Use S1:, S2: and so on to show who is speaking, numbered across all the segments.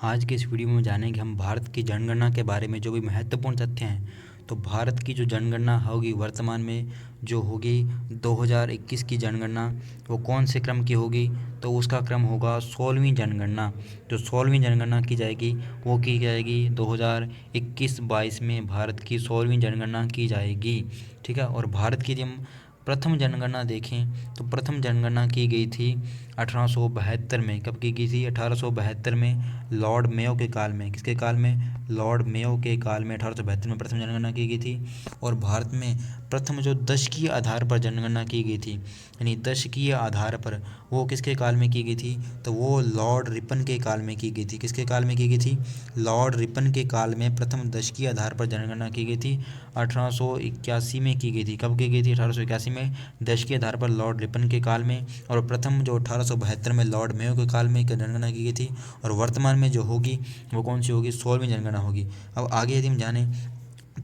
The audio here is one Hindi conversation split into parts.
S1: आज के इस वीडियो में जानेंगे हम भारत की जनगणना के बारे में जो भी महत्वपूर्ण तथ्य हैं। तो भारत की जो जनगणना होगी वर्तमान में जो होगी 2021 की जनगणना, वो कौन से क्रम की होगी? तो उसका क्रम होगा 16वीं जनगणना। जो 16वीं जनगणना की जाएगी वो की जाएगी 2021-22 में भारत की 16वीं जनगणना की जाएगी। ठीक है। और भारत की जब प्रथम जनगणना देखें तो प्रथम जनगणना की गई थी 1872 में। कब की गई थी? 1872 में लॉर्ड मेयो के काल में। किसके काल में? लॉर्ड मेयो के काल में 1872 में प्रथम जनगणना की गई थी। और भारत में प्रथम जो दशकीय आधार पर जनगणना की गई थी, यानी दशकीय आधार पर, वो किसके काल में की गई थी? तो वो लॉर्ड रिपन के काल में की गई थी। किसके काल में की गई थी? लॉर्ड रिपन के काल में प्रथम दशकीय आधार पर जनगणना की गई थी। 1881 में की गई थी। कब की गई थी? 1881 में दशकीय आधार पर लॉर्ड रिपन के काल में। और प्रथम जो 1872 में लॉर्ड मेयो के काल में जनगणना की गई थी। और वर्तमान में जो होगी वो कौन सी होगी? 16वीं जनगणना होगी। अब आगे यदि हम जाने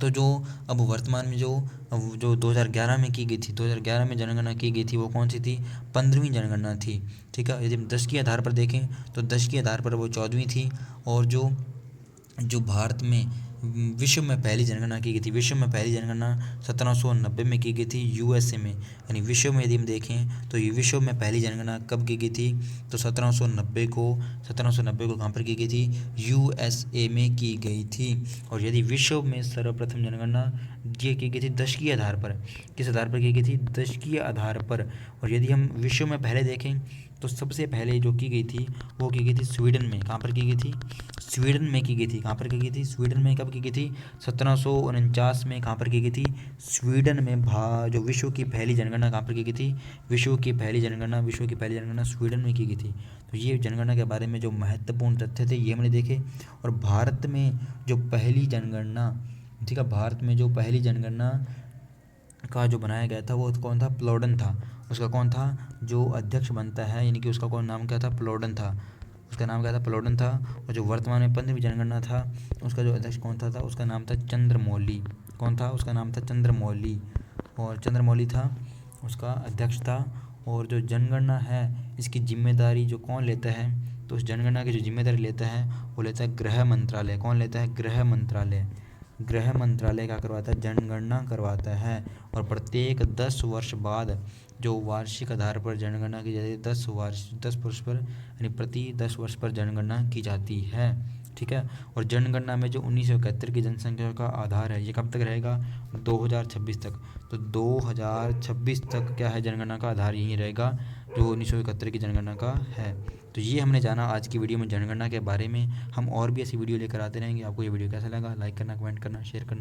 S1: तो जो अब वर्तमान में जो 2011 में की गई थी, 2011 में जनगणना की गई थी, वो कौन सी थी? 15वीं जनगणना थी। ठीक है। यदि हम दशकीय आधार पर देखें तो दशकीय आधार पर वो 14वीं थी। और जो जो भारत में विश्व में पहली जनगणना की गई थी, विश्व में पहली जनगणना 1790 में की गई थी यूएसए में। यानी विश्व में यदि हम देखें तो ये विश्व में पहली जनगणना कब की गई थी? तो 1790 को कहाँ पर की गई थी? यूएसए में की गई थी। और यदि विश्व में सर्वप्रथम जनगणना ये की गई थी दशकीय आधार पर। किस आधार पर की गई थी? दशकीय आधार पर। और यदि हम विश्व में पहले देखें तो सबसे पहले जो की गई थी वो की गई थी स्वीडन में। कहाँ पर की गई थी? स्वीडन में की गई थी। कहाँ पर की गई थी? स्वीडन में। कब की गई थी? 1749 में। कहाँ पर की गई थी? स्वीडन में। जो विश्व की पहली जनगणना कहाँ पर की गई थी? विश्व की पहली जनगणना स्वीडन में की गई थी। तो ये जनगणना के बारे में जो महत्वपूर्ण तथ्य थे ये हमने देखे। और भारत में जो पहली जनगणना, ठीक है, भारत में जो पहली जनगणना का जो बनाया गया था वो कौन था? प्लोडन था। उसका कौन था जो अध्यक्ष बनता है, यानी कि उसका कौन नाम क्या था? प्लोडन था। उसका नाम क्या था? प्लोडन था। और जो वर्तमान में 15वीं जनगणना था उसका जो अध्यक्ष कौन था? उसका नाम था चंद्रमौली। कौन था? उसका नाम था चंद्रमौली। और चंद्रमौली था, उसका अध्यक्ष था। और जो जनगणना है इसकी जिम्मेदारी जो कौन लेता है? तो उस जनगणना की जो जिम्मेदारी लेता है वो लेता है गृह मंत्रालय। कौन लेता है? गृह मंत्रालय। गृह मंत्रालय क्या करवाता है? जनगणना करवाता है। और प्रत्येक 10 वर्ष बाद जो वार्षिक आधार पर जनगणना की जाती है, 10 वर्ष पर, यानी प्रति 10 वर्ष पर जनगणना की जाती है। ठीक है। और जनगणना में जो 1971 की जनसंख्या का आधार है ये कब तक रहेगा? 2026 तक। तो 2026 तक क्या है? जनगणना का आधार यही रहेगा जो 1971 की जनगणना का है। तो ये हमने जाना आज की वीडियो में जनगणना के बारे में। हम और भी ऐसी वीडियो लेकर आते रहेंगे। आपको ये वीडियो कैसा लगा? लाइक करना, कमेंट करना, शेयर करना।